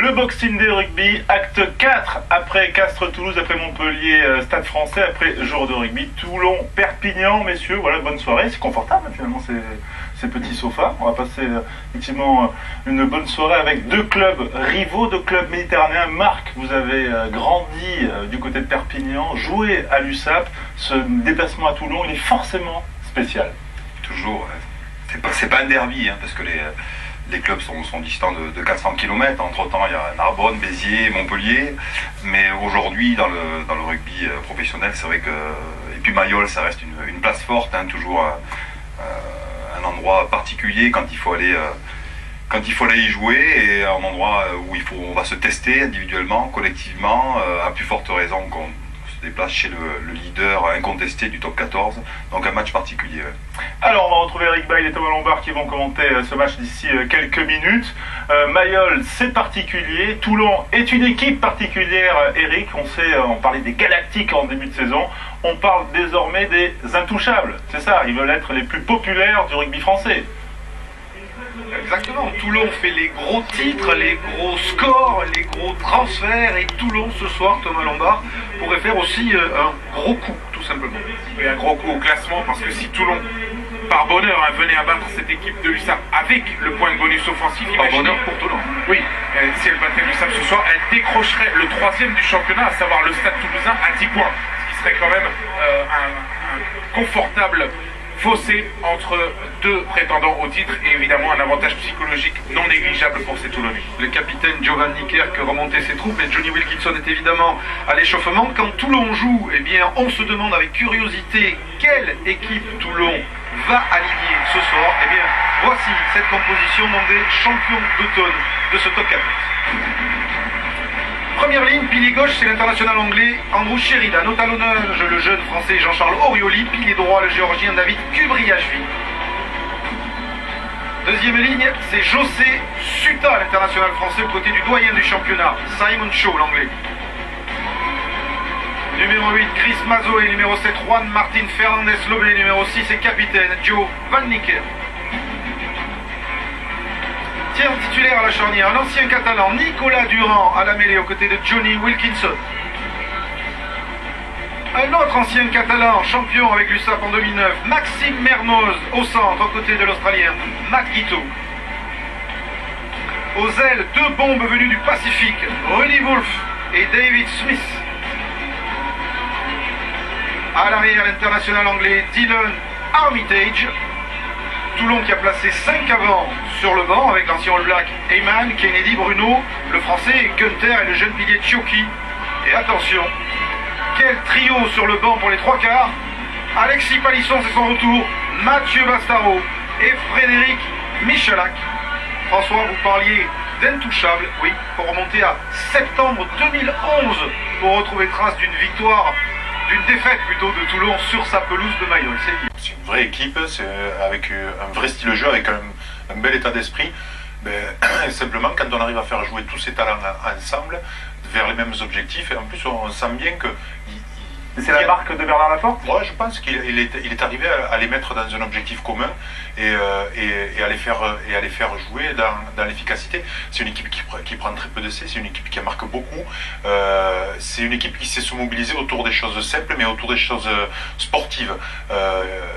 Le Boxing Day Rugby, acte 4, après Castres-Toulouse, après Montpellier, Stade Français, après jour de rugby, Toulon, Perpignan, messieurs, voilà, bonne soirée, c'est confortable finalement ces petits sofas. On va passer effectivement une bonne soirée avec deux clubs rivaux, deux clubs méditerranéens. Marc, vous avez grandi du côté de Perpignan, joué à l'USAP, ce déplacement à Toulon, il est forcément spécial. Toujours, c'est pas un derby, hein, parce que les clubs sont distants de 400 km. Entre-temps, il y a Narbonne, Béziers, Montpellier. Mais aujourd'hui, dans le rugby professionnel, c'est vrai que... Et puis Mayol, ça reste une place forte, hein, toujours un endroit particulier quand il faut aller y jouer, et un endroit où on va se tester individuellement, collectivement, à plus forte raison qu'on se déplace chez le leader incontesté du top 14. Donc un match particulier. Ouais. Alors on va retrouver Eric Bail et Thomas Lombard qui vont commenter ce match d'ici quelques minutes. Mayol, c'est particulier. Toulon est une équipe particulière, Eric. On parlait des Galactiques en début de saison. On parle désormais des intouchables. C'est ça, ils veulent être les plus populaires du rugby français. Exactement, Toulon fait les gros titres, les gros scores, les gros transferts, et Toulon ce soir, Thomas Lombard, pourrait faire aussi un gros coup, tout simplement. Oui, un gros coup au classement, parce que si Toulon, par bonheur, venait à battre cette équipe de l'USAP avec le point de bonus offensif, par bonheur pour Toulon. Oui, si elle battait l'USAP ce soir, elle décrocherait le 3e du championnat, à savoir le Stade Toulousain à 10 points, ce qui serait quand même un confortable fossé entre deux prétendants au titre, et évidemment un avantage psychologique non négligeable pour ces Toulonnais. Le capitaine Giovanni Kerk remontait ses troupes, et Johnny Wilkinson est évidemment à l'échauffement. Quand Toulon joue, eh bien, on se demande avec curiosité quelle équipe Toulon va aligner ce soir. Eh bien, voici cette composition des champions d'automne de ce top 14. Première ligne, pilier gauche, c'est l'international anglais Andrew Sheridan. Au talonnage, le jeune français Jean-Charles Orioli. Pilier droit, le géorgien David Kubriashvili. Deuxième ligne, c'est José Suta, l'international français, aux côtés du doyen du championnat, Simon Shaw, l'anglais. Numéro 8, Chris Mazoé. Numéro 7, Juan Martin Fernandez Loblé. Numéro 6 et capitaine Joe Van Nicker. Titulaire à la charnière, un ancien catalan, Nicolas Durand, à la mêlée aux côtés de Johnny Wilkinson. Un autre ancien catalan, champion avec l'USAP en 2009, Maxime Mermoz, au centre, aux côtés de l'Australien Matt Guito. Aux ailes, deux bombes venues du Pacifique, Rudy Wolf et David Smith. À l'arrière, l'international anglais Dylan Armitage. Toulon qui a placé 5 avants sur le banc avec l'ancien All Black Heyman, Kennedy, Bruno, le français Gunther et le jeune pilier Tchoki. Et attention, quel trio sur le banc pour les trois quarts. Alexis Palisson, c'est son retour, Mathieu Bastaro et Frédéric Michalak. François, vous parliez d'intouchable, oui, pour remonter à septembre 2011 pour retrouver trace d'une victoire, d'une défaite plutôt de Toulon sur sa pelouse de Mayol. C'est une vraie équipe, c'est avec un vrai style de jeu, avec un bel état d'esprit. Simplement, quand on arrive à faire jouer tous ces talents ensemble, vers les mêmes objectifs, et en plus on sent bien que... C'est la marque de Bernard Laporte. Moi, je pense qu'il est arrivé à les mettre dans un objectif commun et à les faire jouer dans l'efficacité. C'est une équipe qui prend très peu d'essais, c'est une équipe qui marque beaucoup. C'est une équipe qui sait se mobiliser autour des choses simples, mais autour des choses sportives.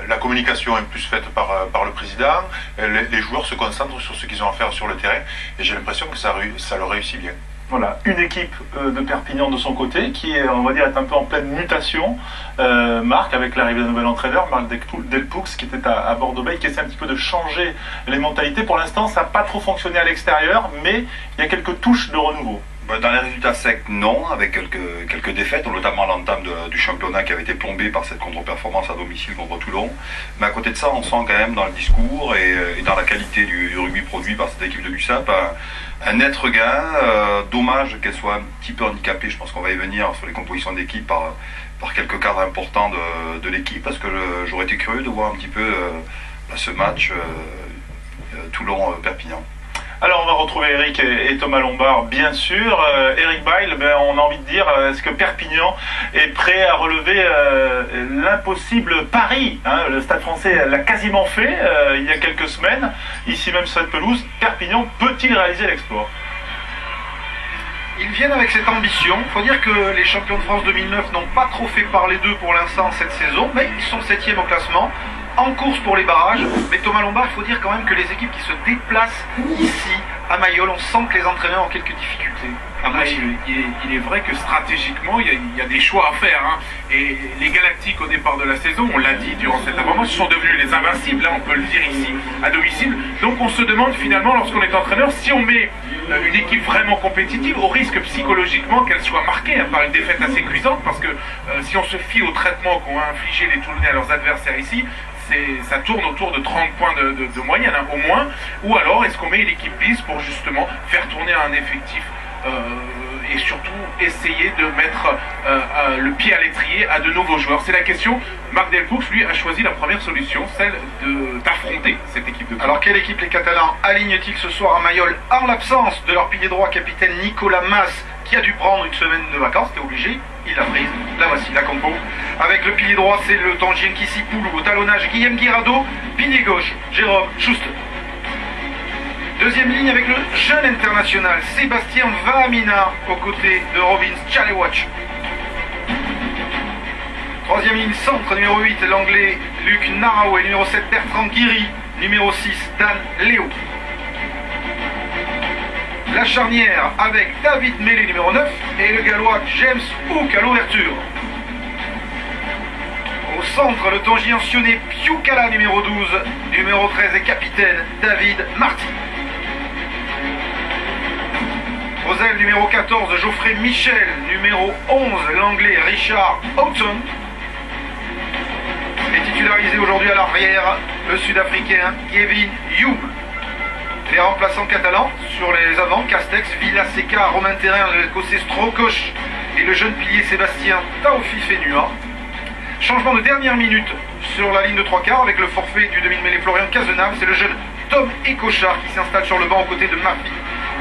La communication est plus faite par le président. Les joueurs se concentrent sur ce qu'ils ont à faire sur le terrain, et j'ai l'impression que ça leur réussit bien. Voilà, une équipe de Perpignan de son côté qui est, on va dire, est un peu en pleine mutation. Marc, avec l'arrivée d'un nouvel entraîneur, Marc Delpoux, qui était à Bordeaux-Bègles, qui essaie un petit peu de changer les mentalités. Pour l'instant, ça n'a pas trop fonctionné à l'extérieur, mais il y a quelques touches de renouveau. Dans les résultats secs, non, avec quelques défaites, notamment l'entame du championnat qui avait été plombé par cette contre-performance à domicile contre Toulon. Mais à côté de ça, on sent quand même dans le discours et dans la qualité du rugby produit par cette équipe de l'USAP un net regain. Dommage qu'elle soit un petit peu handicapée, je pense qu'on va y venir sur les compositions d'équipe par quelques cadres importants de l'équipe, parce que j'aurais été curieux de voir un petit peu ce match Toulon-Perpignan. Alors on va retrouver Eric et Thomas Lombard, bien sûr. Eric Bail, on a envie de dire, est-ce que Perpignan est prêt à relever l'impossible pari, hein? Le Stade Français l'a quasiment fait il y a quelques semaines, ici même sur cette pelouse. Perpignan peut-il réaliser l'exploit? Ils viennent avec cette ambition. Il faut dire que les champions de France 2009 n'ont pas trop fait parler d'eux pour l'instant cette saison, mais ils sont 7e au classement, en course pour les barrages. Mais Thomas Lombard, il faut dire quand même que les équipes qui se déplacent ici, à Mayol, on sent que les entraîneurs ont quelques difficultés à motiver. Il est vrai que stratégiquement, il y a des choix à faire. Hein. Et les Galactiques, au départ de la saison, on l'a dit durant cet avant-match, sont devenus les invincibles, là on peut le dire ici, à domicile. Donc on se demande finalement, lorsqu'on est entraîneur, si on met une équipe vraiment compétitive, au risque psychologiquement qu'elle soit marquée hein, par une défaite assez cuisante, parce que si on se fie au traitement qu'ont infligé les Toulonnais à leurs adversaires ici, ça tourne autour de 30 points de moyenne, hein, au moins. Ou alors, est-ce qu'on met l'équipe bis pour justement faire tourner un effectif et surtout essayer de mettre le pied à l'étrier à de nouveaux joueurs? C'est la question. Marc Delpoux, lui, a choisi la première solution, celle d'affronter cette équipe de Toulon. Alors, quelle équipe les Catalans alignent-ils ce soir à Mayol en l'absence de leur pilier droit capitaine Nicolas Mas, qui a dû prendre une semaine de vacances, c'était obligé, il l'a prise, la voici, la compo. Avec le pilier droit, c'est le Tangien Kissipoulou, au talonnage Guillaume Guirado, pilier gauche, Jérôme Schuster. Deuxième ligne avec le jeune international Sébastien Vahamina, aux côtés de Robin Chalewatch. Troisième ligne centre, numéro 8, l'anglais Luc Narawe, numéro 7, Bertrand Guiri, numéro 6, Dan Léo. La charnière avec David Mélé, numéro 9, et le gallois James Hook à l'ouverture. Au centre, le Tangien sionné Piukala, numéro 12, numéro 13 et capitaine David Marty. Aux ailes, numéro 14, Geoffrey Michel, numéro 11, l'anglais Richard Houghton. Et titularisé aujourd'hui à l'arrière, le sud-africain Kevin Youm. Les remplaçants catalans sur les avants, Castex, Villaseca, Romain Terrain, l'écossais Strokosch et le jeune pilier Sébastien Taofi Fenua. Changement de dernière minute sur la ligne de 3/4 avec le forfait du demi-mêlée Florian Cazenave. C'est le jeune Tom Ecochard qui s'installe sur le banc aux côtés de Mafi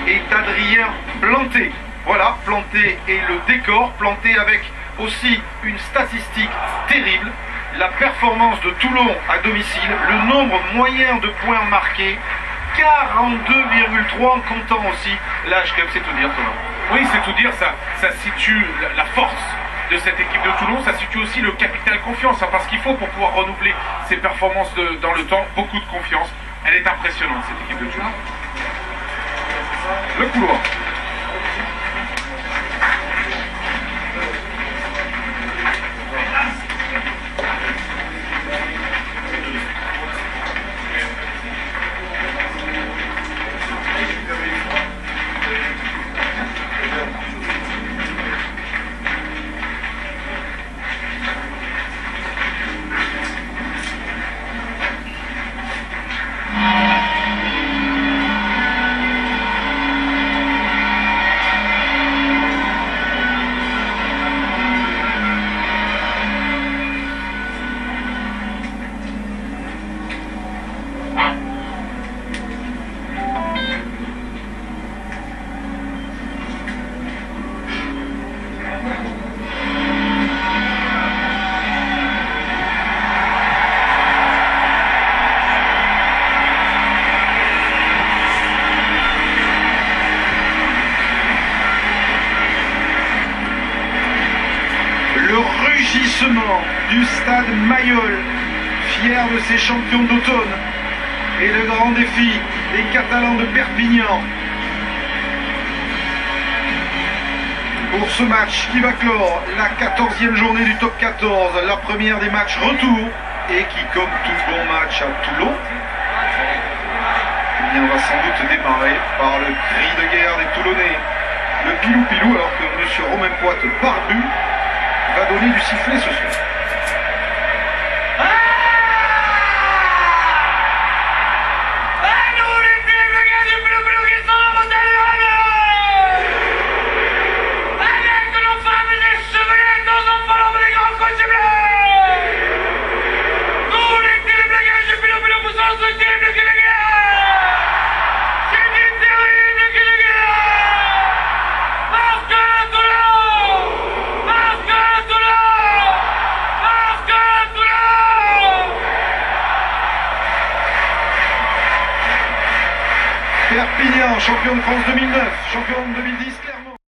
et d'Adrien Planté. Voilà, Planté et le décor. Planté avec aussi une statistique terrible. La performance de Toulon à domicile, le nombre moyen de points marqués, 42,3 en comptant aussi l'âge cup, c'est tout dire Thomas. Oui, c'est tout dire, ça situe la force de cette équipe de Toulon, ça situe aussi le capital confiance, hein, parce qu'il faut pour pouvoir renouveler ses performances dans le temps, beaucoup de confiance. Elle est impressionnante cette équipe de Toulon. Le couloir. Du stade Mayol, fier de ses champions d'automne, et le grand défi des Catalans de Perpignan pour ce match qui va clore la 14e journée du top 14, la première des matchs retour, et qui, comme tout bon match à Toulon, eh bien, va sans doute démarrer par le cri de guerre des Toulonnais, le pilou-pilou, alors que M. Romain Poite barbu va donner du sifflet ce soir. Perpignan, champion de France 2009, champion de 2010, clairement.